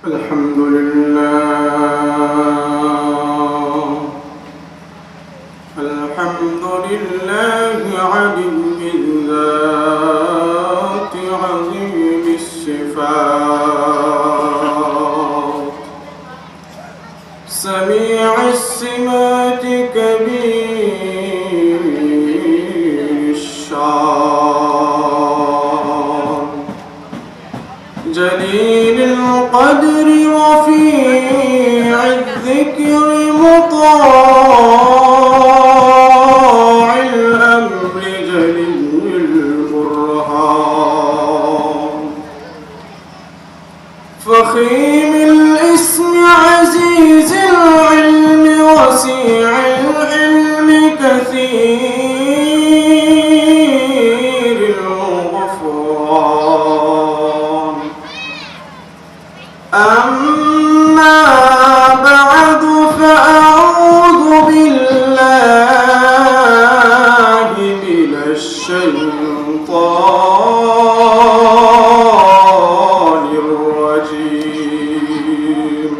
الحمد لله عليم الذات عظيم الصفات سميع السمات كبير الشان جليل القدر رفيع الذكر مطاع الأمر جليل البرهان فخيم الاسم عزيز العلم وسيع العلم كثير الغفران أما بعد فأعوذ بالله من الشيطان الرجيم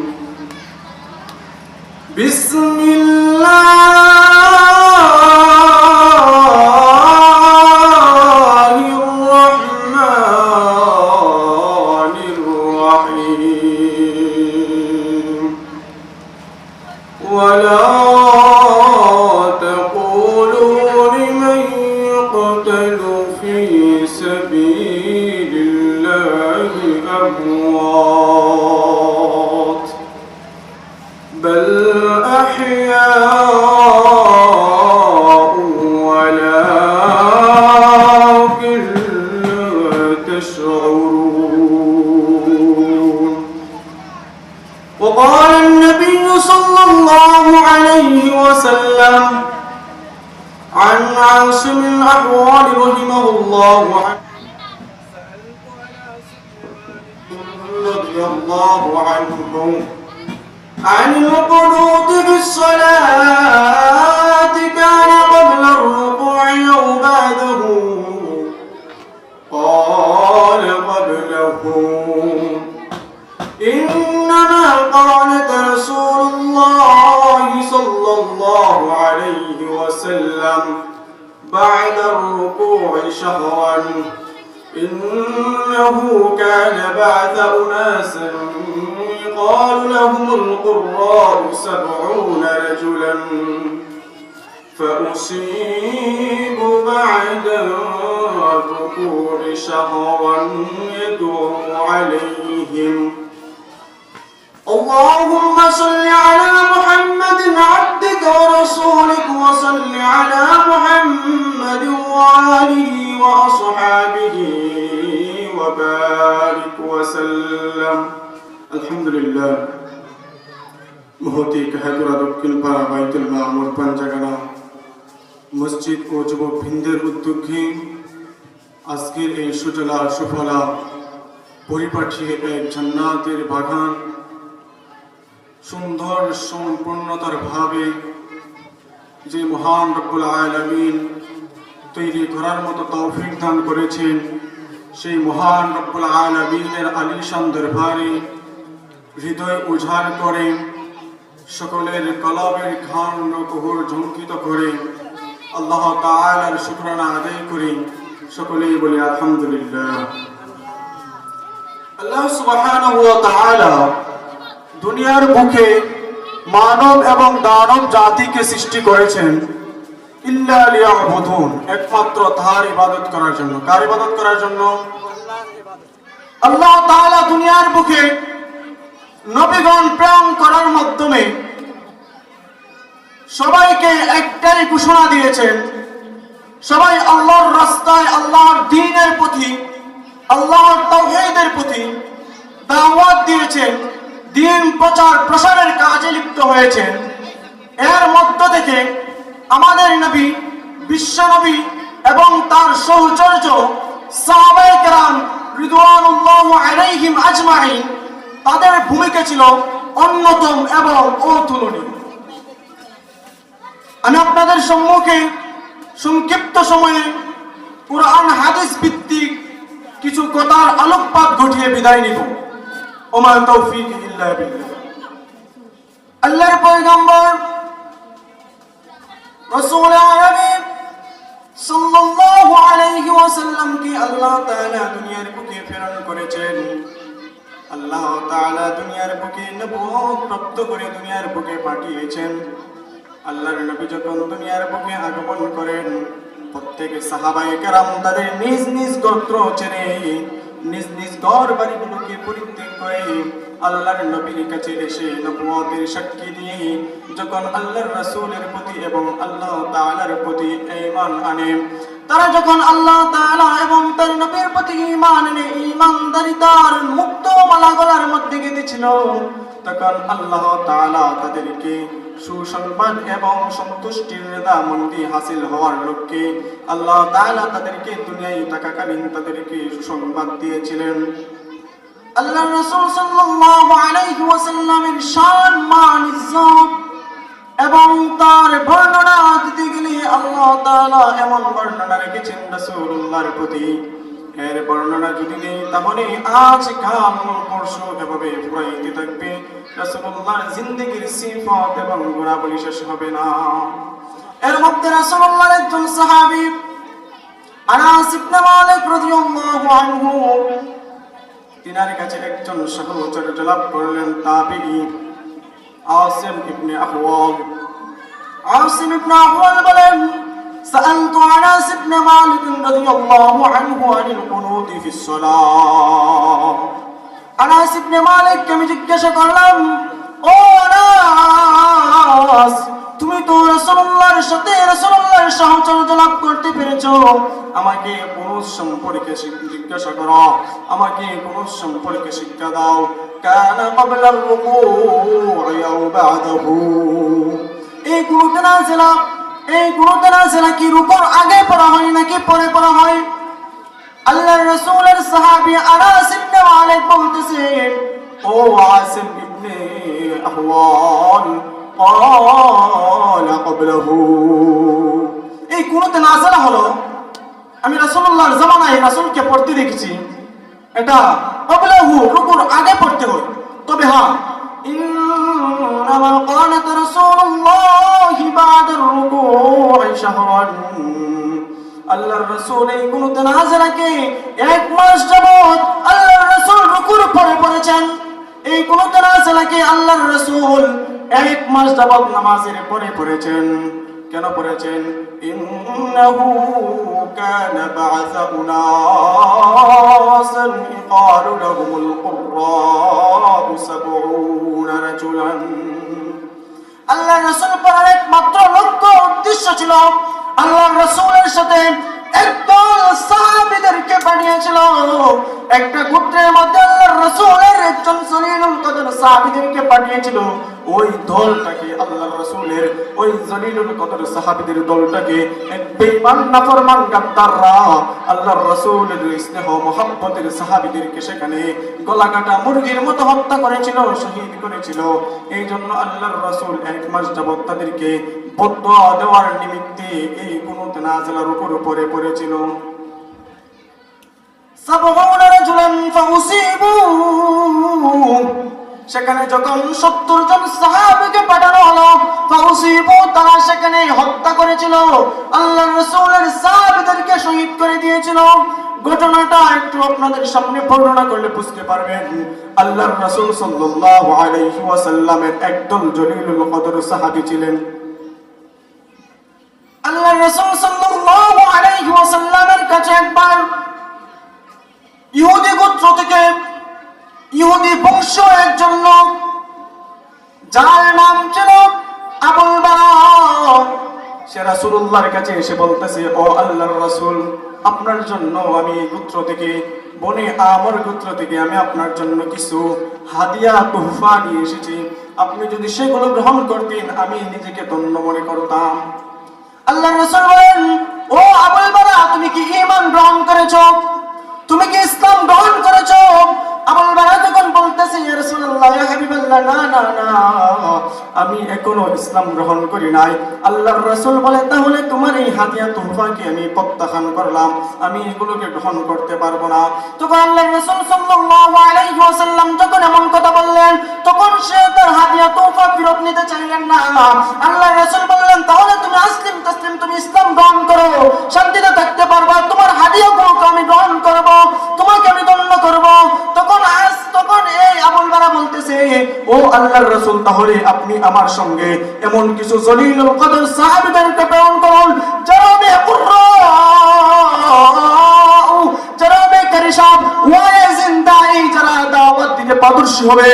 بسم الله الرحمن الرحيم ولا تقولوا لمن يقتل في سبيل الله أموات بل أحياء ولكن لا تشعرون وقال النبي صلى الله عليه وسلم عن عاصم الأحوال رحمه الله رضي الله عنه عن القنوت في الصلاة كان قبل الركوع أو بعده قال قبله إنما قالت رسول الله صلى الله عليه وسلم بعد الركوع شهرا إنه كان بعث أناسا يقال لهم القراء 70 رجلا فأصيب بعد الركوع شهرا يدعو عليهم اللهم صل على محمد عبدك ورسولك وصل على محمد وآله وأصحابه وبارك وسلم الحمد لله মহতি কাহাতুরা দক্ষিণ পাড়া বাইতুল মামুর পাঞ্জাগানা মসজিদ ও যুবক বৃন্দের উদ্যোগে আজকের এই সুজলা সুফলা পরিপাটি এক জান্নাতের বাগান সুন্দর সম্পূর্ণতার ভাবে যে মহান রব্বুল আলামিন তৈরি করার মতো তৌফিক দান করেছেন সেই মহান রব্বুল আলামিনের আলিশান দরবারে হৃদয় উজাড় করে সকলের কলবের ঘাম নকুহুর ঝঙ্কিত করে আল্লাহ তাআলার শুকরানা আদায় করি সকলেই বলি আলহামদুলিল্লাহ আল্লাহ সুবহানাহু ওয়া তাআলা দুনিয়ার বুকে মানব এবং দানব জাতিকে সৃষ্টি করেছেন ইল্লা লিয়াবুদুন একমাত্র তার ইবাদত করার জন্য কার ইবাদত করার জন্য আল্লাহ তাআলা দুনিয়ার বুকে নবীগণ প্রেরণ করার মাধ্যমে সবাইকে একটাই ঘোষণা দিয়েছেন সবাই আল্লাহর রাস্তায় আল্লাহর দ্বীনের প্রতি আল্লাহর তাওহীদের প্রতি দাওয়াত দিয়েছেন দ্বীন প্রচার প্রসারের কাজে লিপ্ত হয়েছেন এর মধ্য থেকে আমাদের নবী বিশ্ব নবী এবং তার সহচর্য সাহাবায়ে কেরাম রিদওয়ানুল্লাহি আলাইহিম আজমাইন তাদের ভূমিকা ছিল অন্যতম এবং অতুলনীয় আমি আপনাদের সম্মুখে সংক্ষিপ্ত সময়ে কুরআন হাদিস ভিত্তিক কিছু কথার আলোকপাত ঘটিয়ে বিদায় নিব ওমা তৌফিক ইল্লা বিল্লাহ। আল্লাহর পয়গম্বর রাসূল আরবি সাল্লাল্লাহু আলাইহি ওয়াসাল্লাম কে আল্লাহ তাআলা দুনিয়ার বুকে প্রেরণ করেছেন। আল্লাহ তাআলা দুনিয়ার বুকে নবুয়ত প্রাপ্ত করে দুনিয়ার বুকে পাঠিয়েছেন। আল্লাহর নবী যখন দুনিয়ার বুকে আগমন করেন, প্রত্যেক সাহাবায়ে কেরাম তাদের নিজ নিজ গোত্র ছেড়ে নিজ নিজ ঘর বাড়িগুলোকে পরিত্যাগ করে আল্লাহর নবীর কাছে এসে নবুয়তের সাক্ষী দিয়ে যখন আল্লাহর রাসূলের প্রতি এবং আল্লাহ তাআলার প্রতি ঈমান আনে, তারা যখন আল্লাহ তাআলা এবং তার নবীর প্রতি ঈমান আনে, ঈমানদারিতার মুক্ত মালা গলার মধ্যে গেঁথেছিল, তখন আল্লাহ তাআলা তাদেরকে সুসংবাদ এবং সন্তুষ্টির রেদামন্দি হাসিল হওয়ার লক্ষ্যে আল্লাহ তাআলা তাদেরকে দুনিয়ায় থাকাকালীন তাদেরকে সুসংবাদ দিয়েছিলেন। আল্লাহর রাসূল সাল্লাল্লাহু আলাইহি ওয়াসাল্লামের শান, মান, ইজ্জত এবং তার বর্ণনা দিতে গেলে আল্লাহ তাআলা এমন বর্ণনা রেখেছেন রাসূলুল্লাহর প্রতি, এর বর্ণনা যদি নেই তাহলে আজ কাল পরশু এভাবে ফুরাইতে থাকবে। রাসূলুল্লাহর জিন্দেগীর সিফাত এবং গুণাবলী শেষ হবে না। এর মধ্যে রাসূলুল্লাহর একজন সাহাবী আনাস ইবনে মালিক রাদিয়াল্লাহু আনহু, তিনার কাছে একজন সহচর্য লাভ করলেন তাবিঈ আসিম ইবনে আহওয়াল। আসিম ইবনে আহওয়াল বলেন, سألت أنس بن مالك رضي الله عنه عن القنوت في الصلاة। আনাস ইবনে মালিক কে আমি জিজ্ঞাসা করলাম, ও আনাস, তুমি তো রাসূলুল্লাহর সাথে রাসূলুল্লাহর সাহচর্য লাভ করতে পেরেছো, আমাকে কুনুত সম্পর্কে জিজ্ঞাসা করো, আমাকে কুনুত সম্পর্কে শিক্ষা দাও। কানা ক্বাবলা আর-রুকূ আও বা'দাহু। এই কুনুত নাযিলা কি রুকুর আগে পড়া হয় নাকি পরে পড়া হয়? আল্লাহর রাসূলের সাহাবী আনাস ইবনে মালিক বলতেছেন, ও আসিম ইবনে আহওয়াল, ক্বালা ক্বাবলাহু। এই কুনুত নাযিলা হলো, আমি রাসূলুল্লাহর জামানায় রাসূলকে পড়তে দেখেছি, এটা ক্বাবলাহু রুকুর আগে পড়তে হয়। তবে হ্যাঁ, ইন্নামা ক্বানাত রাসূলুল্লাহি বা'দার রুকু'i শাহরান। আল্লাহর রাসূল এই কুনুত নাযিলাকে এক মাস যাবত আল্লাহর রাসূল রুকুর পরে পড়েছেন। এই কুনুত নাযিলাকে আল্লাহর রাসূল এক মাস যাবত নামাজের পরে পড়েছেন। কেন পড়েছেন? ইন্নাহু কানা বা'সা উনাসান ইকালু লাহুমুল কুররাউ সাবউনা রাজুলান। আল্লাহর রাসূল পড়ার একমাত্র লক্ষ্য উদ্দেশ্য ছিল আল্লাহর রাসূলের সাথে একদল সাহাবীদেরকে পাঠিয়েছিল। একটা গোত্রের মধ্যে আল্লাহর রাসূলের একজন জলিলুল কদর সাহাবীদেরকে পাঠিয়েছিল। ওই দলটাকে আল্লাহর রাসূলের ওই জলিলুল কদর সাহাবীদের দলটাকে এক বেঈমান নাফরমান গাদ্দাররা আল্লাহর রাসূলের স্নেহ মহব্বতের সাহাবীদেরকে সেখানে গলাকাটা মুরগির মতো হত্যা করেছিল, শহীদ করেছিল। এই জন্য আল্লাহর রাসূল এক মাস যাবত তাদেরকে বদদুয়া দেওয়ার নিমিত্তে এই কুনুত নাযিলার উপরে পড়েছিল। সাবউনা রাজুলান ফাউসিবু। সেখানে যখন 70 জন সাহাবীকে পাঠানো হলো, ফাউসিবু, তারা সেখানে হত্যা করেছিল, আল্লাহর রাসূলের সাহাবীদেরকে শহীদ করে দিয়েছিল। ঘটনাটা একটু আপনাদের সামনে বর্ণনা করলে বুঝতে পারবেন। আল্লাহর রাসূল সাল্লাল্লাহু আলাইহি ওয়াসাল্লামের একদল জলিলুল কদর সাহাবী ছিলেন। আল্লাহর রাসূল সাল্লাল্লাহু আলাইহি ওয়াসাল্লামের কাছে একবার ইহুদি গোত্র থেকে ইহুদি বংশ একজন লোক, যার নাম ছিল আবুল বারা, সে রাসূলুল্লাহর কাছে এসে বলতেছে, ও আল্লাহর রাসূল, আপনার জন্য আমি গোত্র থেকে বনে আমর গোত্র থেকে আমি আপনার জন্য কিছু হাদিয়া তোহফা নিয়ে এসেছি। আপনি যদি সেগুলো গ্রহণ করতেন আমি নিজেকে ধন্য মনে করতাম। আল্লাহর রাসূল বলেন, ও আবুল বারা, তুমি কি ঈমান গ্রহণ করেছো? তুমি কি ইসলাম গ্রহণ করেছো? আবুল বারা যখন বলতেছে, ইয়া রাসূলুল্লাহ, ইয়া হাবিবাল্লাহ, বললেন না না না, আমি এখনো ইসলাম গ্রহণ করি নাই। আল্লাহর রাসূল বলে, তাহলে তোমার এই হাদিয়া তোহফাকে আমি প্রত্যাখ্যান করলাম, আমি এগুলোকে গ্রহণ করতে পারবো না। তখন আল্লাহর রাসূল সাল্লাল্লাহু আলাইহি ওয়াসাল্লাম যখন এমন কথা বললেন, তখন সে তার হাদিয়া তোহফা ফেরত নিতে চাইলেন না। আল্লাহর রাসূল বললেন, তাহলে তুমি আসলিম তাসলিম, তুমি ইসলাম গ্রহণ করো, শান্তিতে থাকতে পারবা, তোমার হাদিয়াগুলোকে আমি গ্রহণ করব, তোমাকে আমি দণ্ড করব। তখন এই আবুল বারা বলতেছে, ও আল্লাহর রাসূল, তাহলে আপনি আমার সঙ্গে এমন কিছু জলিলুল কদর সাহাবীদেরকে প্রেরণ করুন যারা বেকুররা, যারা বেকারিসাব ওয়াইজিন দাঈ, যারা দাওয়াত দিতে পারদর্শী হবে,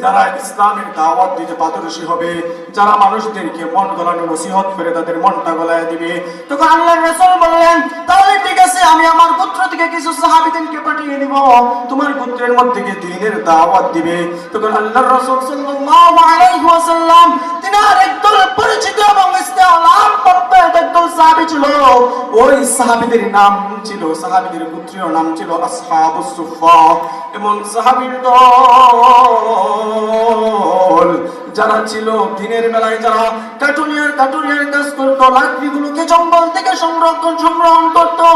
যারা ইসলামের দাওয়াত দিতে পারদর্শী হবে, যারা মানুষদেরকে মন গলানো নসিহত করে তাদের মনটা গলায় দিবে। তখন আল্লাহর রাসূল বললেন, তাহলে ঠিক আছে, আমি আমার গোত্র থেকে কিছু সাহাবীদেরকে পাঠিয়ে দিব, তোমার গোত্রের মধ্যে গিয়ে দ্বীনের দাওয়াত দিবে। তখন আল্লাহর রাসূল সাল্লাল্লাহু আলাইহি ওয়াসাল্লাম তিনার একদল পরিচিত এবং ইসলাম প্রাপ্ত একদল সাহাবী ছিল, ওই সাহাবীদের নাম ছিল, সাহাবীদের গোত্রীয় নাম ছিল আসহাবুস সুফফা। এমন সাহাবীর দল যারা ছিল দিনের বেলায় যারা কাটুরিয়ার কাজ করতো, লাকড়িগুলোকে জঙ্গল থেকে সংগ্রহণ করতো,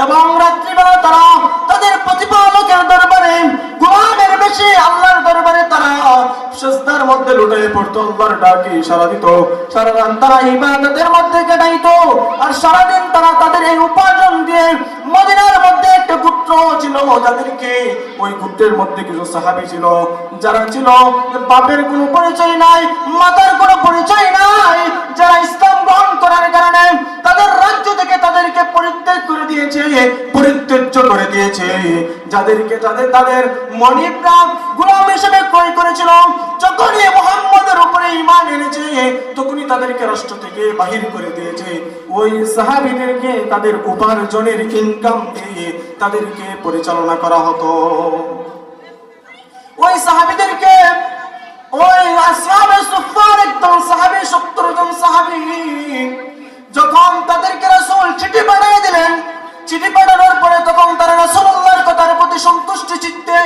এবং রাত্রিবেলা তারা তাদের প্রতিপালকের দরবারে গোলামের বেশি আল্লাহর দরবারে তারা সিজদার মধ্যে লুটিয়ে পড়তো, আল্লাহর ডাকে সাড়া দিত। সারা রাত তারা ইবাদতের মধ্যে কাটাইতো, আর সারাদিন তারা তাদের এই উপার্জন দিয়ে মদিনার মধ্যে একটা গোত্র ছিল, যাদেরকে ওই গোত্রের মধ্যে কিছু সাহাবী ছিল যারা ছিল বাপের কোনো পরিচয় নাই, মাতার কোনো পরিচয় নাই, যারা ইসলাম গ্রহণ করার কারণে তাদের রাজ্য থেকে তাদেরকে পরিত্যাগ করে দিয়েছে, পরিত্যাজ্য করে দিয়েছে, যাদেরকে তাদের মনিবরা গোলাম হিসেবে ক্রয় করেছিল, যখনই মুহাম্মদের উপরে ঈমান এনেছে তখনই তাদেরকে রাষ্ট্র থেকে বাহির করে দিয়েছে। ওই সাহাবীদেরকে তাদের উপার্জনের ইনকাম দিয়ে তাদেরকে পরিচালনা করা হতো। ওই সাহাবীদেরকে ওই আসহাবে সুফফার একদম সাহাবী, 70 জন সাহাবী, যখন তাদেরকে রাসূল চিঠি পাঠিয়ে দিলেন, চিঠি পাঠানোর পরে তখন তারা রাসূলুল্লাহর কথার প্রতি সন্তুষ্ট চিত্তে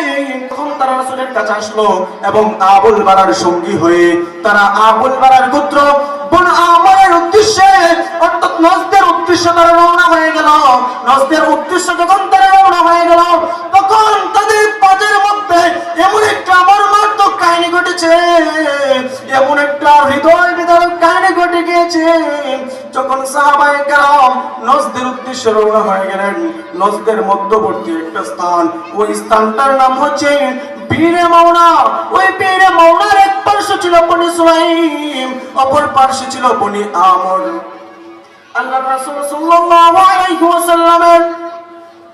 তখন তারা রাসূলের কাছে আসলো, এবং আবুল বারার সঙ্গী হয়ে তারা আবুল বারার গোত্র বনু আমরের উদ্দেশ্যে, অর্থাৎ নজদের উদ্দেশ্যে তারা রওনা হয়ে গেল। নজদের উদ্দেশ্যে যখন তারা রওনা হয়ে গেল, তখন তাদের পথের মধ্যে এমন একটা মর্মান্তিক কাহিনী ঘটেছে, এমন একটা হৃদয় বিদারক কাহিনী ঘটে গিয়েছে। যখন সাহাবায়ে কেরাম নজদের উদ্দেশ্যে রওনা হয়ে গেলেন, নজদের মধ্যবর্তী একটা স্থান, ওই স্থানটার নাম হচ্ছে বীরে মাওনা। ওই বীরে মাওনার এক পার্শ্বে ছিল বনি সুলাইম, অপর পার্শ্বে ছিল বনি আমর। আল্লাহর রাসূল সাল্লাল্লাহু আলাইহি ওয়াসাল্লামের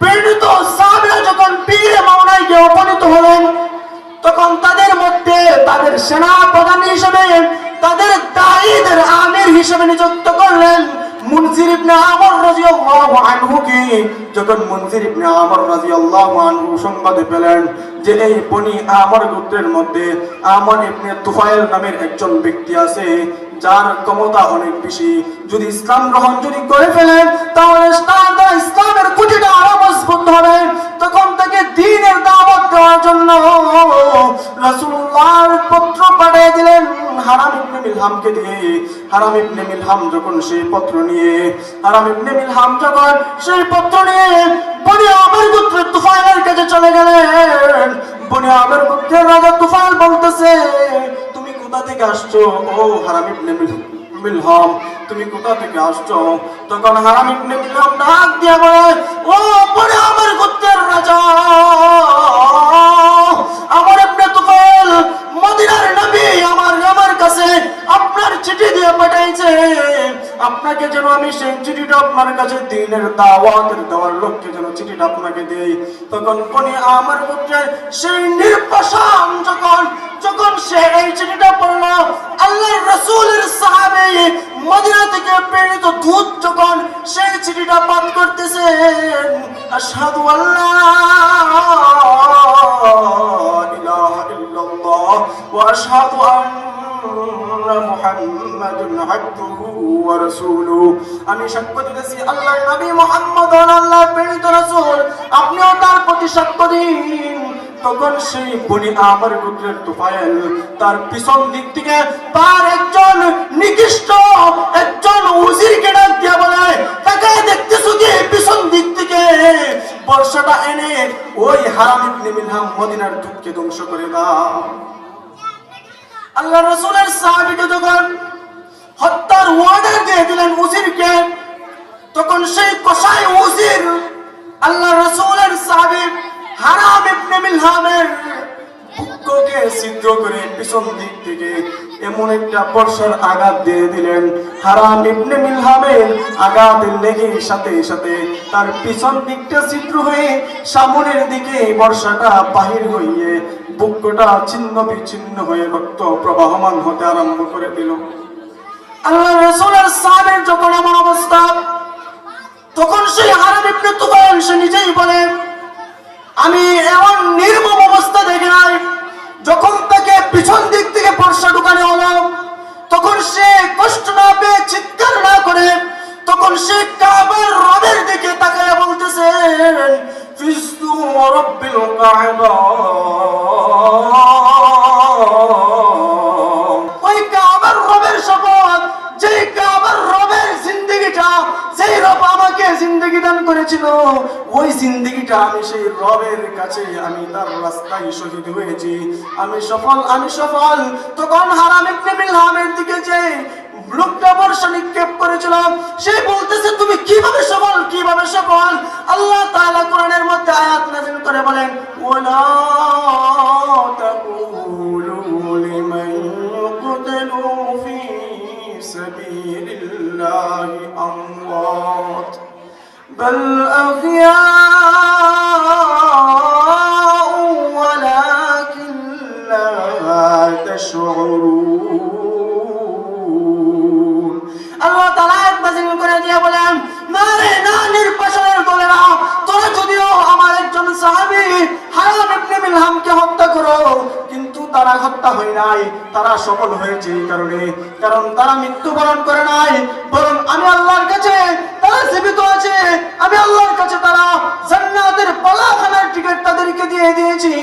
প্রেরিত সাহাবীরা যখন বীরে মাওনায় গিয়ে উপনীত হলেন, তখন তাদের মধ্যে তাদের সেনা প্রধান হিসেবে, তাদের দায়ীদের আমির হিসেবে নিযুক্ত করলেন মুনজির ইবনে আমর রাদিয়াল্লাহু আনহুকে। যখন মুনজির ইবনে আমর রাদিয়াল্লাহু আনহু সংবাদ পেলেন যে এই বনি আমর গোত্রের মধ্যে আমর ইবনে তুফাইল নামের একজন ব্যক্তি আছে, যার ক্ষমতা অনেক বেশি, যদি ইসলাম গ্রহণ করে ফেলেন তাহলে ইসলামের খুঁটিটা আরো মজবুত হবে, তখন তাকে দ্বীনের দাওয়াত দেওয়ার জন্য রাসূলুল্লাহর পত্র পাঠিয়ে দিলেন হারাম ইবনে মিলহামকে দিয়ে। হারাম ইবনে মিলহাম যখন সেই পত্র নিয়ে বনি আমর গোত্রের তুফাইলের কাছে চলে গেলেন। বনি আমর গোত্রের রাজা তুফাইল বলতেছে, তুমি কোথা থেকে আসছো ও হারাম ইবনে মিলহাম, তুমি কোথা থেকে আসছো? তখন হারাম ইবনে মিলহাম ডাক দিয়া বলে, ও বনি আমর গোত্রের রাজা, আমর ইবনে তুফাইল মদিনার নবী আমার কাছে আপনার চিঠি দিয়ে পাঠাইছে, আপনাকে যেন আমি সেই চিঠিটা আপনার কাছে দ্বীনের দাওয়াতের দেওয়ার লক্ষ্যে যেন চিঠিটা আপনাকে দেই। তখন বনি আমর গোত্রের সেই নির্বাসাম যখন সে এই চিঠিটা পড়ল, আল্লাহর রাসূলের সাহাবী মদিনা থেকে প্রেরিত দূত যখন সেই চিঠিটা পাঠ করতেছেন, আশহাদু আল্লা ইলাহা ইল্লাল্লাহ ওয়া আশহাদু আন্না মুহাম্মাদুন আবদুহু ওয়া রাসূলুহু, আমি সাক্ষ্য দিতেছি আল্লাহর নবী মুহাম্মদ আল্লাহর প্রেরিত রাসূল, আপনিও তার প্রতি সাক্ষ্য দিন। তখন সেই বনি আমার গোত্রের তুফাইল তার পিছন দিক থেকে তার একজন নিকৃষ্ট একজন উজিরকে ডাক দিয়ে বলে, তাকে দেখতেছো কি পিছন দিক থেকে বর্ষাটা এনে ওই হারাম ইবনে মিলহাম মদিনার দুধকে ধ্বংস করে দাও। আল্লাহ রাসূলের সাহাবীকে যখন হত্যার ওয়ার্ডার দিয়ে দিলেন উজিরকে, তখন সেই কসাই উজির আল্লাহ রাসূলের সাহাবী হারাম ইবনে মিলহামের বুককে ছিদ্র করে পিছন দিক থেকে এমন একটা বর্ষার আঘাত দিয়ে দিলেন, হারাম ইবনে মিলহামের আঘাতের লেগে সাথে সাথে তার পিছন দিকটা ছিদ্র হয়ে সামনের দিকে বর্ষাটা বাহির হয়ে বুকটা ছিন্ন বিচ্ছিন্ন হয়ে রক্ত প্রবাহমান হতে আরম্ভ করে দিল। আল্লাহ রাসূলের সাহাবীর যখন এমন অবস্থা, তখন সেই হারাম ইবনে তুফাইল সে নিজেই বলে, আমি এমন নির্মম অবস্থা দেখে নাই। যখন তাকে পিছন দিক থেকে বর্ষা ঢুকানো হলো, তখন সে কষ্ট না পেয়ে চিৎকার না করে তখন সে কাবার রবের দিকে তাকায় বলতেছেন, ফিস্তু রাব্বিল কাবা, ওই কাবার রবের শপথ, যে কাবার রবের জিন্দেগিটা, যেই রব আমাকে জিন্দেগি দান করেছিল, ওই জিন্দেগিটা আমি সেই রবের কাছে আমি তার রাস্তায় শহীদ হয়েছি, আমি সফল, আমি সফল। তখন হারাম ইবনে মিলহামের দিকে যে লোকটা বর্ষা নিক্ষেপ করেছিল, সে বলতেছে, তুমি কিভাবে সফল, কিভাবে সফল? আল্লাহ তাআলা কোরআনের মধ্যে আয়াত নাযিল করে বলেন, ওয়ালা তাকুলু লিমান ইউকতালু ফি সাবিলিল্লাহি আমওয়াত বাল আহইয়াউ ওয়ালাকিন লা তাশউরুন। আল্লাহ তাআলা আয়াত নাযিল করে দিয়ে বলেন, না রে না, নির্বাসনের দলেরা, তোরা যদিও আমার একজন সাহাবী হারাম ইবনে মিলহামকে হত্যা করো, কিন্তু তারা হত্যা হয় নাই, তারা সফল হয়েছে এই কারণে, কারণ তারা মৃত্যুবরণ করে নাই, বরং আমি আল্লাহর কাছে তারা জীবিত আছে, আমি আল্লাহর কাছে তারা জান্নাতের পালাখানার টিকিট তাদেরকে দিয়ে দিয়েছি।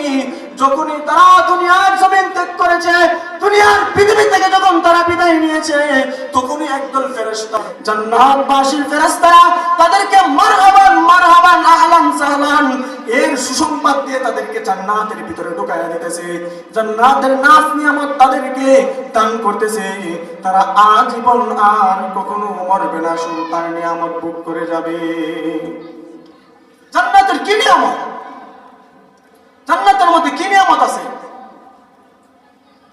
যখনই তারা দুনিয়ার জমিন ত্যাগ করেছে, দুনিয়ার পৃথিবী থেকে যখন তারা বিদায় নিয়েছে, তখনই একদল ফেরেশতা, জান্নাতবাসীর ফেরেশতারা তাদেরকে মারহাবান মারহাবান আহলান সাহলান এর সুসংবাদ দিয়ে তাদেরকে জান্নাতের ভিতরে ঢুকায়া দিতেছে, জান্নাতের নাজ নিয়ামত তাদেরকে দান করতেছে। তারা আজীবন আর কখনো মরবে না, শুধু তার নিয়ামত ভোগ করে যাবে। জান্নাতের কি নিয়ামত? জান্নাতের মধ্যে কি নিয়ামত আছে?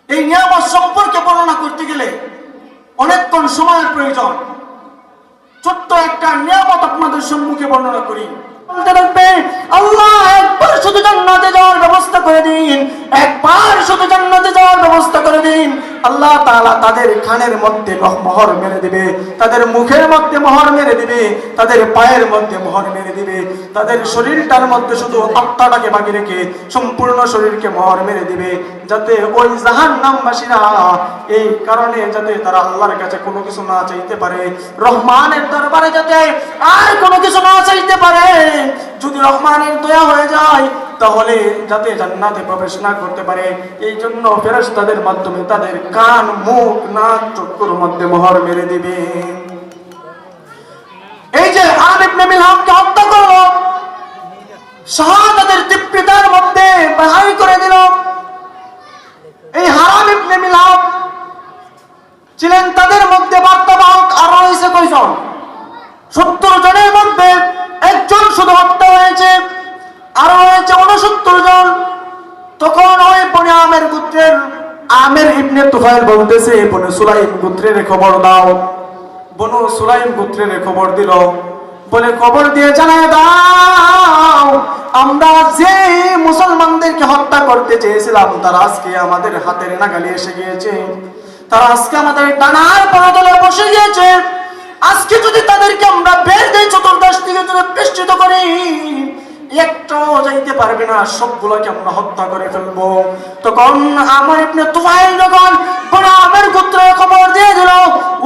এই নিয়ামত সম্পর্কে বর্ণনা করতে গেলে অনেকক্ষণ সময়ের প্রয়োজন। ছোট্ট একটা নিয়ামত আপনাদের সম্মুখে বর্ণনা করি। আল্লাহ একবার শুধু জান্নাতে যাওয়ার ব্যবস্থা করে দিন, একবার শুধু জান্নাতে যাওয়ার ব্যবস্থা করে দিন। আল্লাহ তাআলা তাদের কানের মধ্যে মোহর মেরে দিবে, তাদের মুখের মধ্যে মোহর মেরে দিবে, তাদের পায়ের মধ্যে মোহর মেরে দিবে, তাদের শরীরটার মধ্যে শুধু আত্মাটাকে বাকি রেখে সম্পূর্ণ শরীরকে মোহর মেরে দিবে, যাতে ওই জাহান্নামবাসীরা এই কারণে যাতে তারা আল্লাহর কাছে কোনো কিছু না চাইতে পারে, রহমানের দরবারে যাতে আর কোনো কিছু না চাইতে পারে। যদি রহমানের দয়া হয়ে যায় তাহলে যাতে জান্নাতে প্রবেশ না করতে পারে, এই জন্য ফেরেশতাদের মাধ্যমে তাদের কান, মুখ, নাক, চক্ষুর মধ্যে মোহর মেরে দিবে। এই যে হারাম ইবনে মিলহামকে হত্যা করলো, শাহাদাতের তৃপ্তিতার মধ্যে বাহাই করে দিল। এই হারাম ইবনে মিলহাম ছিলেন তাদের মধ্যে বার্তাবাহক। আর রয়েছে কয়জন? 70 জনের মধ্যে একজন শুধু হত্যা হয়েছে, আরো হয়েছে 69 জন। তখন ওই বনি আমের গোত্রের আমের ইবনে তুফাইল বলতেছে, বনু সুলাইম গোত্রের খবর দাও। বনু সুলাইম গোত্রের খবর দিল, বলে খবর দিয়ে জানায় দাও, আমরা যে মুসলমানদেরকে হত্যা করতে চেয়েছিলাম তারা আজকে আমাদের হাতের নাগালে এসে গিয়েছে, তারা আজকে আমাদের ডানার পরতলে বসে গিয়েছে। আজকে যদি তাদেরকে আমরা বের দেই, চতুর্দিক থেকে যদি বেষ্টিত করি, একটাও যাইতে পারবে না, সবগুলোকে আমরা হত্যা করে ফেলবো। তখন আমার ইবনে তুফাইল যখন বলে আমার গোত্রের খবর দিয়ে দিল,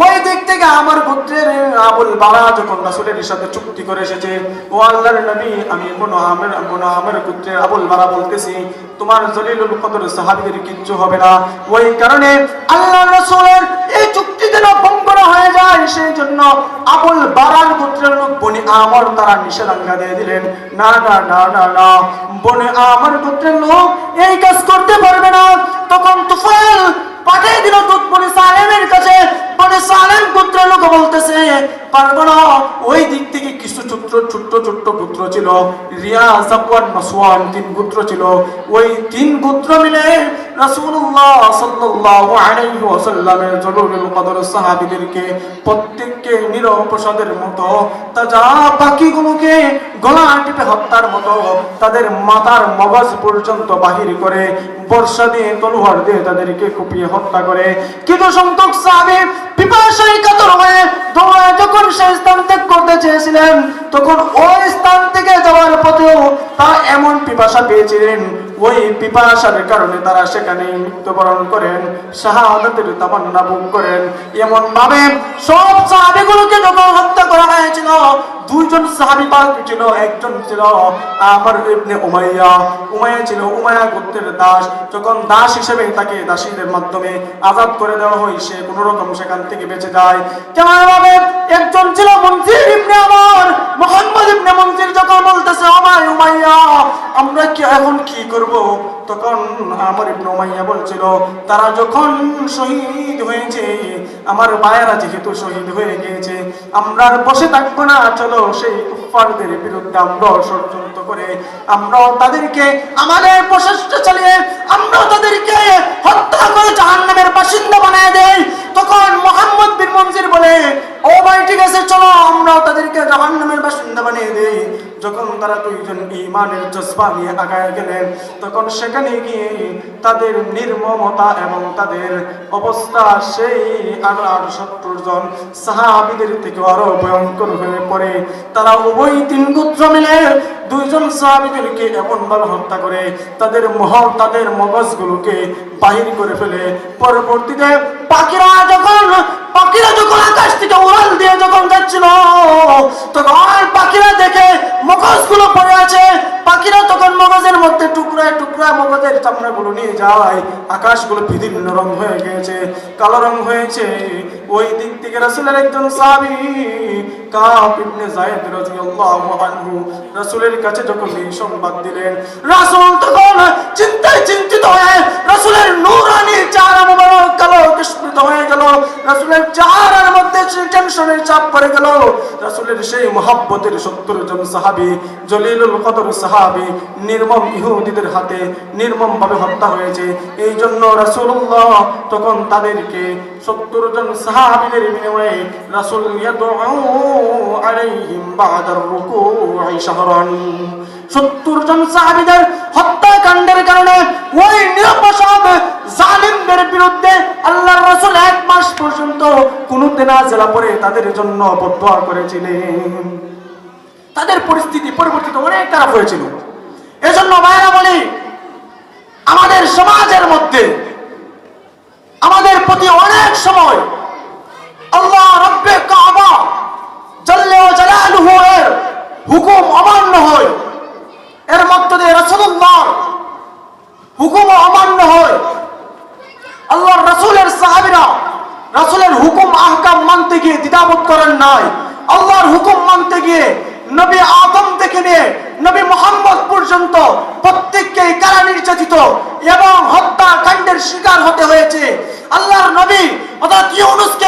ওই দিক থেকে আমার গোত্রের আবুল বারা যখন রাসূলের সাথে চুক্তি করে এসেছে, ও আল্লাহর নবী, আমি বনু আমের গোত্রের আবুল বারা বলতেছি, তোমার জলিলুল কদর সাহাবীদের কিচ্ছু হবে না। ওই কারণে আল্লাহর রাসূলের এই চুক্তি যেন ভঙ্গ না হয়ে যায়, সেই জন্য আবুল বারার গোত্রের লোক বনি আমর তারা নিষেধাজ্ঞা দিয়ে দিলেন, না না না না না, বনি আমর গোত্রের লোক এই কাজ করতে পারবে না। তখন তুফাইল পাঠিয়ে দিল দূত বনি সালেমের কাছে। বনি সালেম গোত্রের লোক বলতেছে, পারবো না। ওই দিক থেকে কিছু ছোট্ট ছোট্ট ছোট্ট গোত্র ছিল, রিয়া, জাফওয়ান, মাসওয়ান, 3 গোত্র ছিল। ওই 3 গোত্র মিলে রাসূলুল্লাহ সাল্লাল্লাহু আলাইহি ওয়াসাল্লামের জলিলুল কদর সাহাবীদেরকে প্রত্যেককে নিরপরাধের মতো তাজা পাখিগুলোকে গলা টিপে হত্যার মতো তাদের মাথার মগজ পর্যন্ত বাহির করে বর্ষা দিয়ে তলোয়ার দিয়ে তাদেরকে কুপিয়ে হত্যা করে। কিন্তু সংখ্যক সাহাবী পিপাসায় কাতর হয়ে দৌড়ায় যখন সেই স্থান ত্যাগ করতে চেয়েছিলেন, তখন ওই স্থান থেকে যাওয়ার পথেও তারা এমন পিপাসা পেয়েছিলেন, ওই পিপাসার কারণে তারা সেখানে মৃত্যুবরণ করেন, শাহাদাতের তামান্না ভোগ করেন। এমন ভাবে সব সাহাবীগুলোকে যখন হত্যা করা হয়েছিল, 2 জন সাহাবী বাকি ছিল। একজন ছিল আমর ইবনে উমাইয়া। উমাইয়া ছিল উমাইয়া গোত্রের দাস। যখন দাস হিসেবে তাকে দাসীদের মাধ্যমে আজাদ করে দেওয়া হয়, সে কোনো রকম সেখান থেকে বেঁচে যায়। কেমন ভাবে একজন ছিল মুনজির ইবনে আমর। মুহাম্মদ ইবনে মুনজির যখন বলতেছে, উমাইয়া, আমরা কি এখন কি করব? তখন আমর ইবনে উমাইয়া বলছিল, তারা যখন শহীদ হয়েছে, আমার ভাইয়েরা যেহেতু শহীদ হয়ে গিয়েছে, আমরা আর বসে থাকবো না, চলো সেই কুফফারদের বিরুদ্ধে আমরা ষড়যন্ত্র করে আমরাও তাদেরকে আমাদের প্রচেষ্টা চালিয়ে আমরাও তাদেরকে হত্যা করে জাহান্নামের বাসিন্দা বানিয়ে দেই। তখন মুহাম্মদ বিন মুনজির বলে, ও ভাই, ঠিক আছে, চলো আমরাও তাদেরকে জাহান্নামের বাসিন্দা বানিয়ে দেই। যখন তারা 2 জন ঈমানের জজবা নিয়ে আগায় গেলেন, তখন সেখানে গিয়ে তাদের নির্মমতা এবং তাদের অবস্থা সেই 70 জন সাহাবীদের থেকে আরো ভয়ঙ্কর হয়ে পড়ে। তারা উভয় 3 গোত্র মিলে 2 জন সাহাবীদেরকে এমন ভাবে হত্যা করে তাদের মগজগুলোকে বাহির করে ফেলে। পরবর্তীতে পাখিরা যখন আকাশ থেকে উড়াল দিয়ে যখন যাচ্ছিল, তখন পাখিরা দেখে মগজগুলো পড়ে আছে। পাখিরা তখন মগজের মধ্যে টুকরায় টুকরা মগজের চামড়াগুলো নিয়ে যায়। আকাশগুলো বিভিন্ন রং হয়ে গিয়েছে, কালো রং হয়েছে। ওই দিক থেকে রাসূলের একজন সাহাবী কাব ইবনে যায়েদ রাদিয়াল্লাহু আনহু রাসূলের কাছে যখন এই সংবাদ দিলেন, রাসূল তখন চিন্তায় চিন্তিত হয়ে রাসূলের নূরানি চেহারা মোবারক কালো বিস্মিত হয়ে গেল। রাসূলের চেহারার মধ্যে টেনশনের চাপ পড়ে গেল। রাসূলের সেই মুহাব্বতের 70 জন সাহাবী, জলিলুল কদর সাহাবী, নির্মম ইহুদিদের হাতে নির্মম ভাবে হত্যা হয়েছে। এই জন্য রাসূলুল্লাহ তখন তাদেরকে 70 জন সাহাবীদের বিনিময়ে রাসূল ইয়াদউ আলাইহিম বাদার রুকুই শাহরান। 70 জন সাহাবীদের হত্যাকাণ্ডের কারণে ওই নিরপরাধ জালিমদের বিরুদ্ধে আল্লাহর রাসূল 1 মাস পর্যন্ত কুনুতে নাযিলা পড়ে তাদের জন্য বদদোয়া করেছিলেন। তাদের পরিস্থিতি পরিবর্তিত অনেক খারাপ হয়েছিল। এজন্য ভাইরা বলি, আমাদের সমাজের মধ্যে আমাদের প্রতি অনেক সময় আল্লাহ রব্বে কাবা জাল্লা ওয়া জালালুহু এর হুকুম অমান্য হয়, এর মধ্য দিয়ে রাসূলুল্লাহ হুকুম অমান্য হয়। আল্লাহর রাসূলের সাহাবীরা রাসূলের হুকুম আহকাম মানতে গিয়ে দ্বিধাবোধ করেন নাই। আল্লাহর হুকুম মানতে গিয়ে নবী আদম থেকে নিয়ে নবী মুহাম্মদ পর্যন্ত প্রত্যেককে কারা নির্যাতিত এবং হত্যাকাণ্ডের শিকার হতে হয়েছে। আল্লাহর নবী অর্থাৎ ইউনূসকে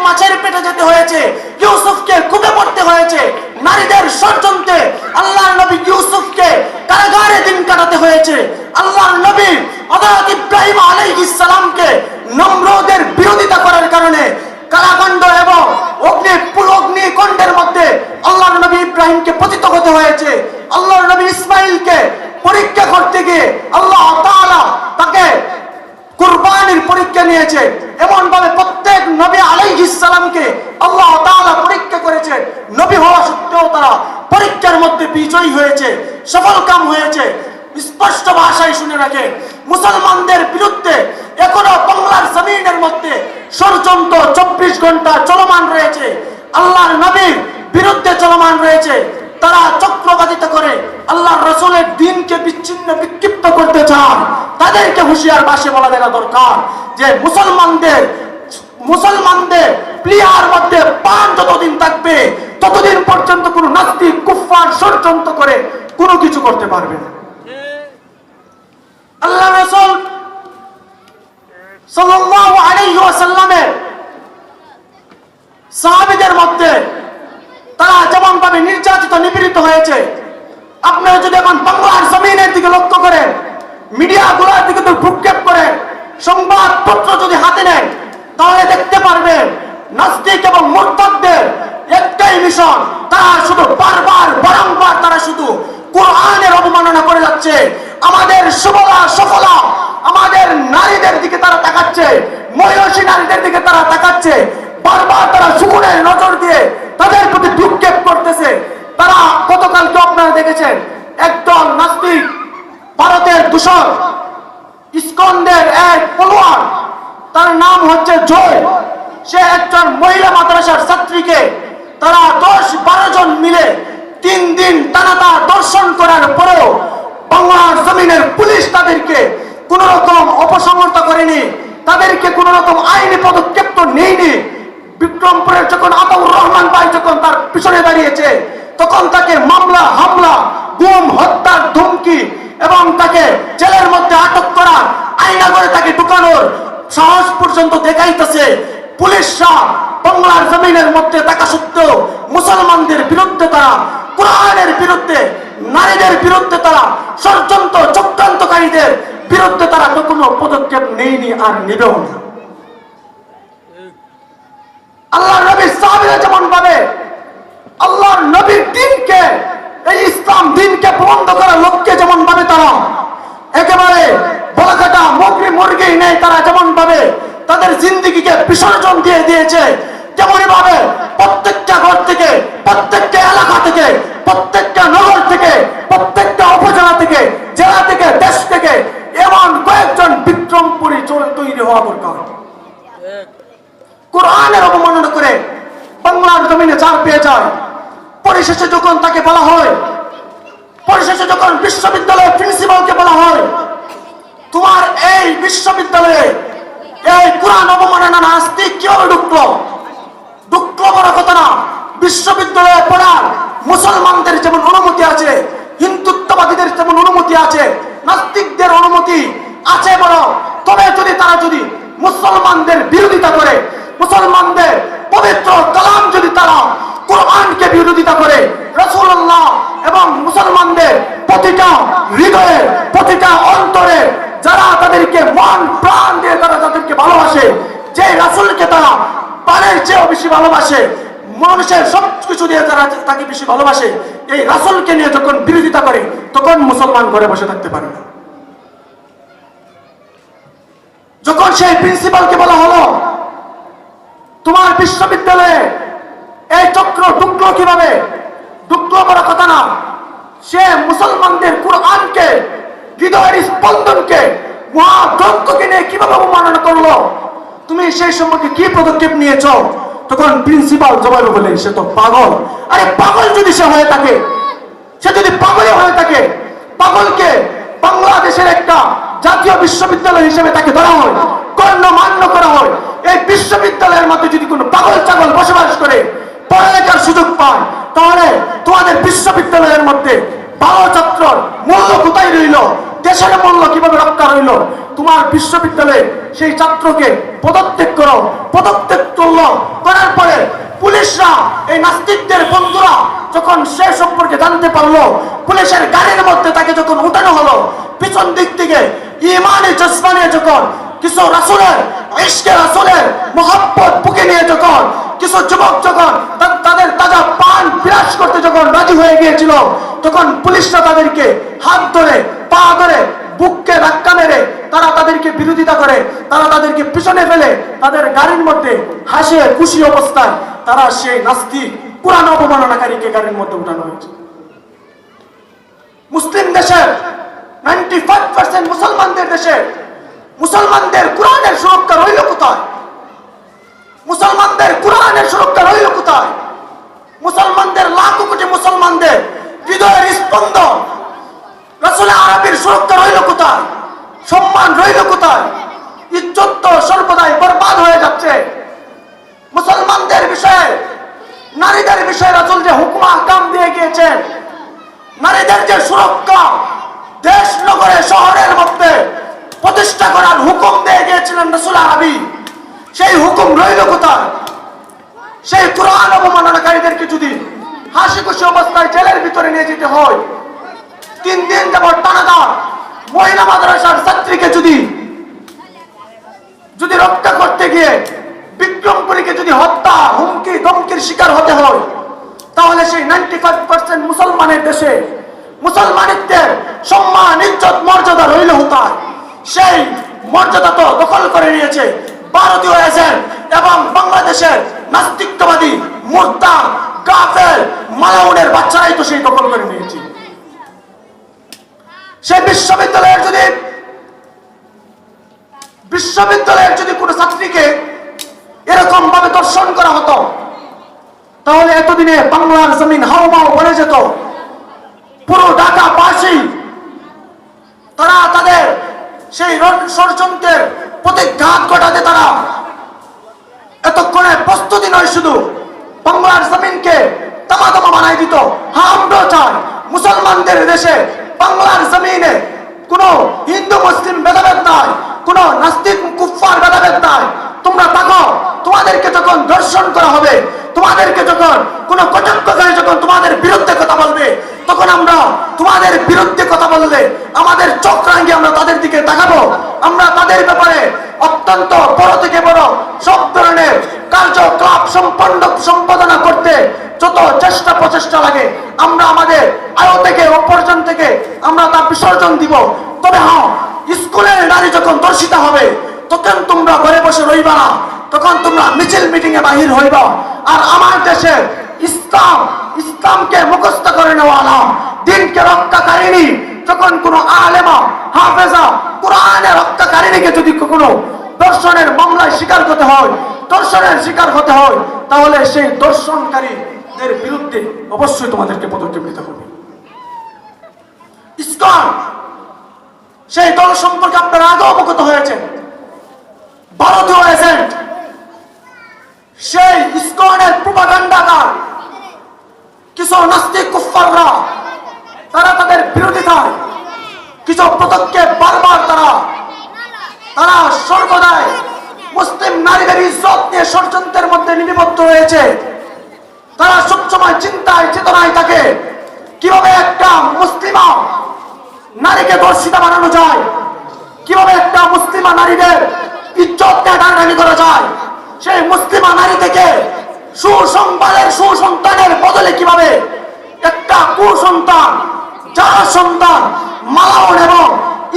মাছের পেটে যেতে হয়েছে, ইউসুফকে কূপে পড়তে হয়েছে, নারীদের ষড়যন্ত্রে আল্লাহর নবী ইউসুফকে কারাগারে দিন কাটাতে হয়েছে। আল্লাহর নবী হযরত ইব্রাহিম আলাইহিস সালামকে নমরুদের বিরোধিতা করার কারণে কারাগার এবং অগ্নিকুণ্ডের মধ্যে আল্লাহর নবী ইব্রাহিমকে পতিত হতে হয়েছে। আল্লাহর নবী ইসমাঈলকে পরীক্ষা করতে গিয়ে আল্লাহ তাআলা তাকে কুরবানির পরীক্ষা নিয়েছে। এমন ভাবে প্রত্যেক নবী আলাইহিস সালামকে আল্লাহ তাআলা পরীক্ষা করেছেন। নবী হওয়া সত্ত্বেও তারা পরীক্ষার মধ্যে বিজয়ী হয়েছে, সফলকাম হয়েছে। স্পষ্ট ভাষায় শুনে রাখে, মুসলমানদের বিরুদ্ধে এখনো বাংলার জমিনের মধ্যে ষড়যন্ত্র 24 ঘন্টা চলমান রয়েছে। আল্লাহর নবীর বিরুদ্ধে চলমান রয়েছে, তারা চক্রবাদিত করে আল্লাহর রাসূলের দ্বীনকে বিচ্ছিন্ন বিক্ষিপ্ত করতে চান, তাদেরকে হুঁশিয়ার বাসে বলা দেওয়া দরকার যে মুসলমানদের প্লেয়ার মধ্যে প্রাণ যতদিন থাকবে ততদিন পর্যন্ত কোনো নাস্তিক কুফফার ষড়যন্ত্র করে কোনো কিছু করতে পারবে না। আল্লাহ রাসূল সাল্লাল্লাহু আলাইহি ওয়াসাল্লামের সাহাবীদের মধ্যে তারা যেমন ভাবে নির্যাতিত নিপীড়িত হয়েছে, আপনারা যদি এখন বাংলার জমিনের দিকে লক্ষ্য করেন, মিডিয়াগুলোর দিকে তো ভ্রুক্ষেপ করেন, সংবাদপত্র যদি হাতে নেন, তাহলে দেখতে পারবেন নাস্তিক এবং মুরতাদদের একটাই মিশন, তারা শুধু বারবার তারা শুধু কোরআনের অবমাননা করে যাচ্ছে। আমাদের সুবলা সফলা আমাদের নারীদের দিকে তারা তাকাচ্ছে, মহিষী নারীদের দিকে তারা তাকাচ্ছে, বারবার তারা শুকুরের নজর দিয়ে তাদের প্রতি ভ্রুক্ষেপ করতেছে। তারা গতকালকে আপনারা দেখেছেন একদল নাস্তিক ভারতের দূষণ ইসকনের এক পলোয়ান, তার নাম হচ্ছে জয়, সে একজন মহিলা মাদ্রাসার ছাত্রীকে তারা 10-12 জন মিলে 3 দিন টানা দর্শন করার পরেও বাংলার জমিনের পুলিশ তাদেরকে কোন রকম অপসংহত করেনি, তাদেরকে কোন রকম আইনি পদক্ষেপ তো নেয়নি। বিক্রমপুরের যখন আতাউর রহমান ভাই যখন তার পিছনে দাঁড়িয়েছে, তখন তাকে মামলা হামলা গুম হত্যার ধমকি এবং তাকে জেলের মধ্যে আটক করা, আয়না করে তাকে ঢুকানোর সাহস পর্যন্ত দেখাইতেছে। পুলিশরা বাংলার জমিনের মধ্যে থাকা সত্ত্বেও মুসলমানদের বিরুদ্ধে তারা, কোরআনের বিরুদ্ধে, নারীদের বিরুদ্ধে তারা, ষড়যন্ত্র চক্রান্তকারীদের বিরুদ্ধে তারা কোনো পদক্ষেপ নেয়নি আর নেবেও না। আল্লাহর নবীর সাহাবীরা যেমন ভাবে আল্লাহর নবীর দ্বীনকে, এই ইসলাম দ্বীনকে বন্ধ করার লক্ষ্যে যেমন ভাবে তারা একেবারে বলাকাটা মুরগি নেই, তারা যেমন ভাবে তাদের জিন্দেগিকে বিসর্জন দিয়ে দিয়েছে, তেমনি ভাবে প্রত্যেকটা ঘর থেকে, প্রত্যেকটা এলাকা থেকে, প্রত্যেকটা নগর থেকে, প্রত্যেকটা উপজেলা থেকে, জেলা থেকে, দেশ থেকে এমন কয়েকজন বিক্রমপুরী তৈরি হওয়া দরকার। কোরআনের অবমাননা করে বাংলার জমিনে চাপ পেয়ে যায়। পরিশেষে যখন তাকে বলা হয়, পরিশেষে যখন বিশ্ববিদ্যালয়ের প্রিন্সিপালকে বলা হয়, তোমার এই বিশ্ববিদ্যালয়ে এই কোরআন অবমাননা নাস্তিক কিভাবে ঢুকলো বড় কথা না। বিশ্ববিদ্যালয়ে পড়ার মুসলমানদের যেমন অনুমতি আছে, হিন্দুত্ববাদীদের যেমন অনুমতি আছে, নাস্তিকদের অনুমতি আছে বড়, তবে যদি মুসলমানদের বিরোধিতা করে, মুসলমানদের পবিত্র কালাম যদি তারা কোরআনকে বিরোধিতা করে, রাসূলুল্লাহ এবং মুসলমানদের প্রতিটা হৃদয়ে, প্রতিটা অন্তরে যারা তাদেরকে মন প্রাণ দিয়ে তারা তাদেরকে ভালোবাসে, যে রাসূলকে তারা প্রাণের চেয়েও বেশি ভালোবাসে, মানুষের সবকিছু দিয়ে যারা তাকে বেশি ভালোবাসে, এই রাসূলকে নিয়ে যখন বিরোধিতা করে, তখন মুসলমান ঘরে বসে থাকতে পারে না। যখন সেই প্রিন্সিপালকে বলা হলো তোমার বিশ্ববিদ্যালয়ে এই চক্র ঢুকলো কিভাবে, ঢুকলো বড় কথা না, সে মুসলমানদের কোরআনকে, হৃদয়ের স্পন্দনকে, মহাগ্রন্থকে নিয়ে কিভাবে অবমাননা করলো, তুমি সেই সম্পর্কে কি পদক্ষেপ নিয়েছো? তখন প্রিন্সিপাল জবাবে বলে, সে তো পাগল। আরে পাগল যদি সে হয়ে থাকে, সে যদি পাগলে হয়ে থাকে, পাগলকে বাংলাদেশের একটা জাতীয় বিশ্ববিদ্যালয় হিসেবে তাকে ধরা হয়, গণ্যমান্য করা হয়, এই বিশ্ববিদ্যালয়ের মধ্যে যদি কোনো পাগল ছাগল বসবাস করে পড়ালেখার সুযোগ পায়, তাহলে তোমাদের বিশ্ববিদ্যালয়ের মধ্যে ভালো ছাত্রর মূল্য কোথায় রইল, দেশের মূল্য কিভাবে রক্ষা রইল? তোমার বিশ্ববিদ্যালয়ে সেই ছাত্রকে পদত্যাগ করো, পদত্যাগ করলো, করার পরে পুলিশরা, এই নাস্তিকদের বন্ধুরা যখন সে সম্পর্কে জানতে পারলো, পুলিশের গাড়ির মধ্যে তাকে যখন উঠানো হলো, পিছন দিক থেকে ইমানে জজবানে যখন কিছু রাসূলের ইশকে রাসূলের মোহাব্বত বুকে নিয়ে যখন কিছু যুবক যখন তাদের তাজা পান বিরাজ করতে যখন রাজি হয়ে গিয়েছিল, তখন পুলিশরা তাদেরকে হাত ধরে, পা ধরে, বুককে ধাক্কা মেরে তারা তাদেরকে বিরোধিতা করে, তারা তাদেরকে পিছনে ফেলে তাদের গাড়ির মধ্যে হাসে খুশি অবস্থায় তারা সেই নাস্তিক কোরআন অবমাননাকারীকে গাড়ির মধ্যে উঠানো হয়েছে। মুসলিম দেশের 95% মুসলমানদের দেশে মুসলমানদের কোরআনের সুরক্ষা রইল কোথায়? মুসলমানদের কোরআনের সুরক্ষা রইল কোথায়? বন্ধ। রাসূল আরবীর সুরক্ষা রইল কোথায়? সম্মান রইল কোথায়? ইজ্জত তো সর্বদাই বরবাদ হয়ে যাচ্ছে। মুসলমানদের বিষয়ে, নারীদের বিষয়ে রাসূল যে হুকুম আহকাম দিয়ে গিয়েছেন, নারীদের যে সুরক্ষা দেশ নগরে শহরের মধ্যে প্রতিষ্ঠা করার হুকুম দিয়ে গিয়েছিলেন রাসূল আরবী, সেই হুকুম রইল কোথায়? সেই কোরআন অবমাননাকারীদেরকে যদি হাসি খুশি অবস্থায় জেলের ভিতরে নিয়ে যেতে হয়, 3 দিন যাবত টানাদার মহিলা মাদ্রাসার ছাত্রীকে যদি রক্ষা করতে গিয়ে বিক্রমপুরীকে যদি হত্যা, হুমকি ধমকির শিকার হতে হয়, তাহলে সেই 95% মুসলমানের দেশে মুসলমানিত্বের সম্মান, ইজ্জত, মর্যাদা রইল কোথায়? সেই মর্যাদা তো দখল করে নিয়েছে ভারতীয় এজেন্ট এবং বাংলাদেশের নাস্তিকতাবাদী মুরতাদ, কাফের, মালাউনের বাচ্চারাই তো সেই দখল করে নিয়েছে। সেই বিশ্ববিদ্যালয়ের যদি কোনো ছাত্রীকে এরকম ভাবে দর্শন করা হতো, তাহলে এতদিনে বাংলার জমিন হাওমাও বলে যেত। পুরো ঢাকাবাসী তারা তাদের সেই ষড়যন্ত্রের প্রতিঘাত ঘটাতে তারা এতক্ষণে প্রস্তুতি নয়, শুধু বাংলার জমিনকে তামাতামা বানাই দিত। হ্যাঁ, আমরা চাই মুসলমানদের দেশে বাংলার জমিনে কোনো হিন্দু মুসলিম ভেদাভেদ নাই, কোনো নাস্তিক কুফফার ভেদাভেদ নাই। তোমরা থাকো, তোমাদেরকে যখন দর্শন করা হবে, তোমাদেরকে যখন কোনো কটাক্ষকারী যখন তোমাদের বিরুদ্ধে কথা বলবে, তখন আমরা তোমাদের বিরুদ্ধে কথা বললে আমাদের চোখ রাঙিয়ে আমরা তাদের দিকে তাকাবো। আমরা তাদের ব্যাপারে অত্যন্ত বড় থেকে বড় সব ধরনের কার্যকলাপ সম্পাদনা করতে যত চেষ্টা প্রচেষ্টা লাগে, আমরা আমাদের আয় থেকে উপার্জন থেকে আমরা তা বিসর্জন দিব। তবে হ্যাঁ, স্কুলের নারী যখন দর্শিতা হবে, তখন তোমরা ঘরে বসে রইবা না, তখন তোমরা মিছিল মিটিং এ বাহির হইবা। আর আমার দেশের ইসলামকে মুখস্থ করে নেওয়ালা, দিনকে রক্ষাকারিণী যখন কোনো আলেমা, হাফেজা, কোরআনের রক্ষাকারিণীকে যদি কোনো দর্শনের মামলায় শিকার হতে হয়, দর্শনের শিকার হতে হয়, তাহলে সেই দর্শনকারীদের বিরুদ্ধে অবশ্যই তোমাদেরকে পদক্ষেপ নিতে হবে। ইসকন সেই দল সম্পর্কে আপনারা আগে অবগত হয়েছেন। ভারতীয় এজেন্ট, সেই ইসকনের প্রোপাগান্ডাকার কিছু নাস্তিক কুফফাররা তারা তাদের বিরোধিতায় কিছু পদক্ষেপ বারবার তারা সর্বদাই মুসলিম নারীদের ইজ্জত নিয়ে ষড়যন্ত্রের মধ্যে নিবিদ্ধ রয়েছে। তারা সবসময় চিন্তায় চেতনায় থাকে কিভাবে একটা মুসলিমা নারীকে ধর্ষিতা বানানো যায়, কিভাবে একটা মুসলিমা নারীদের ইজ্জত নিয়ে টানাটানি করা যায়, সেই মুসলিমা নারী থেকে সুসন্তানের বদলে কিভাবে একটা কুসন্তান, যার সন্তান মালাউন এবং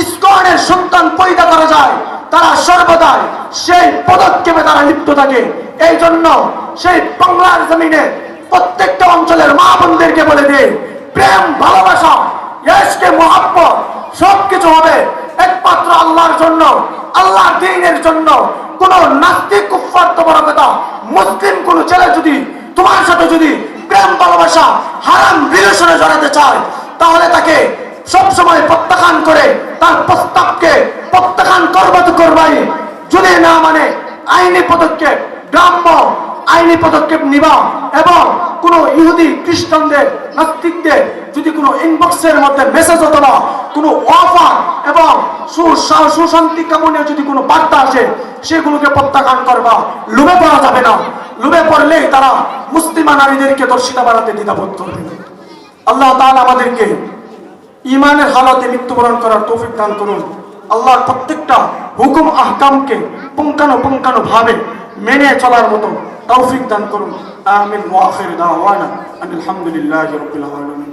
ইসকনের সন্তান পয়দা করা যায়, তারা সর্বদাই সেই পদক্ষেপে তারা লিপ্ত থাকে। এই জন্য সেই বাংলার জমিনে প্রত্যেকটা অঞ্চলের মা বোনদেরকে বলে দিয়ে, প্রেম, ভালোবাসা, ইশকে, মোহাব্বত সবকিছু হবে একমাত্র আল্লাহর জন্য, আল্লাহর দ্বীনের জন্য। কোন নাস্তিক কুফফার তো বড় কথা, মুসলিম কোন ছেলে যদি তোমার সাথে যদি প্রেম, ভালোবাসা, হারাম রিলেশনে জড়াতে চায়, তাহলে তাকে সবসময় প্রত্যাখ্যান করে তার প্রস্তাবকে প্রত্যাখ্যান করবো তো করবাই। যদি না মানে আইনি পদক্ষেপ, গ্রাম্য আইনি পদক্ষেপ নিবা। এবং কোন ইহুদি, খ্রিস্টানদের, নাস্তিকদের যদি কোনো ইনবক্সের মধ্যে মেসেজ অথবা কোনো অফার এবং সুশান্তি কামনে যদি কোনো বার্তা আসে, সেগুলোকে প্রত্যাখ্যান করবা। লোভে পড়া যাবে না, লোভে পড়লেই তারা মুসলিমা নারীদেরকে ধর্ষিতা বানাতে দ্বিধাবোধ করবে। আল্লাহ তাআলা আমাদেরকে ইমানের হালাতে মৃত্যুবরণ করার তৌফিক দান করুন। আল্লাহর প্রত্যেকটা হুকুম আহকামকে পুঙ্খানুপুঙ্খানু ভাবে মেনে চলার মতো তৌফিক দান করুন। আমিন। ওয়া আখির দাওয়ানা আলহামদুলিল্লাহি রাব্বিল আলামিন।